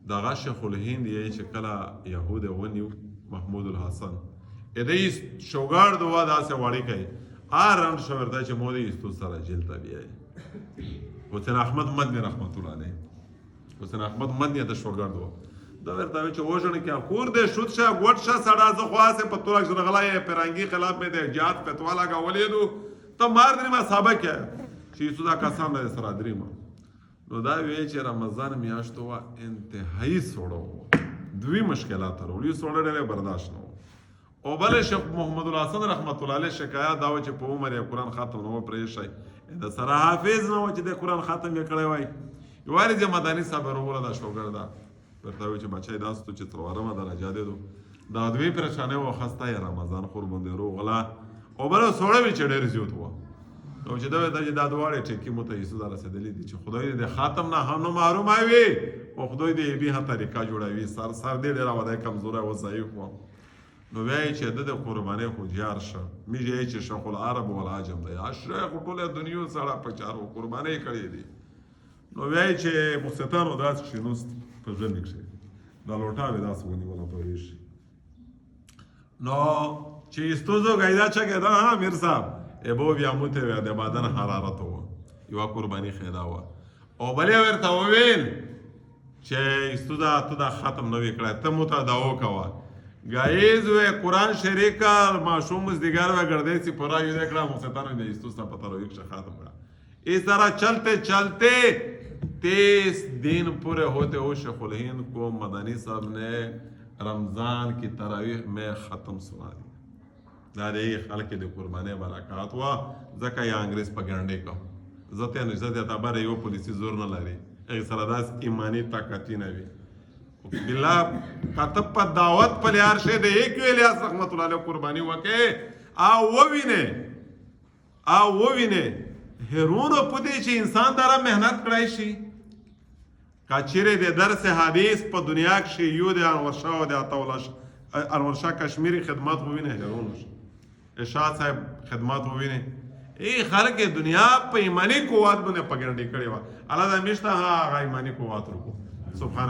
دغه شیخ الهند یې چې کله یهود ونیو محمود الحسن ادی شوګار دوا داسې وړي کوي رنډ شو ورته چې مودي استو سره جیل ته بیاي حسین احمد مدني رحمت الله علیه حسین احمد مدني د شوګار دوا دا ورته چې وژنه کې خور دې شوت شه ګوټ شه سړا زه خواصه په تورک سره غلای پرانګي خلاف مې د جهاد فتوا لگا ولیدو ته مار دې ما سابق چې استو دا کسان د سره دریم نو دا وی چې رمضان میاشتو وا انتهایی سوړو دوی مشکلات ورولې سوړ ډېر برداشت نو او بل شیخ محمد الحسن رحمت الله علیه شکایت دا و چې په عمر یې قرآن ختم نو پرې شي د سره حافظ نو چې د قرآن ختم یې کړی وای یو واري چې مدانی صاحب وروله دا شوګر دا ورته وی چې بچای داستو چې تروارمه درجه دی دا دوی پریشانه و خسته یې رمضان قربان دی رو غلا او بل سوړ وی چې ډېر زیات و نو چې دا دواړه ټکی مو ته یسو دا رسیدلې دي چې خدای دې خاتم نه هم محروم وي او خدای دې به طریقه جوړوي سر دې ډېر ودا کمزور او ضعیف و نو وای چې د قرباني خو جار شه میږي چې شیخ العرب او العجم دی اشرف ټوله دنیا سره په چارو قرباني کړې دي نو وای چې مستانو داس شنوست په ځل نکشه دا لوټا ودا سونی ولا پويش نو چې استوزو غایدا چې دا ها میر صاحب ابو بیا موته د بدن حرارت و یو قرباني خیدا و او بلې ورته وویل چې استودا ته دا ختم نو وکړه ته مو ته داو کوا گایز و قرآن شریف کا معصوم مزدگار و گردے سی پورا یو دیکھ رہا مستانو نے استوسا پتہ رو ایک ختم کړه اس طرح چلتے چلتے 30 دن پورے ہوتے ہو شیخ الہند کو مدنی صاحب نے رمضان کی تراویح میں ختم سنا دی دا دې خلک د قربانۍ برکات وا ځکه یا انګریز په ګرانډې کو زته نه زته تعبیر یو پولیسي زور نه لري هغه سره داس ایمانی طاقت نه وي بالله کتب په دعوت په لار شه د یک الیاس رحمت الله علیه قرباني وکه او وینه هرونو پدې چې انسان دره مهنت کړای شي کچره د درس حدیث په دنیا کې یو د انور شاه د عطاولاش انور شاه کشمیری خدمات وینه هرونو ارشاد صاحب خدمات وینه ای خلک دنیا په ایمانی قوت باندې پګړډې کړي وا الله د میشته ها ایمانی قوت ورکو سبحان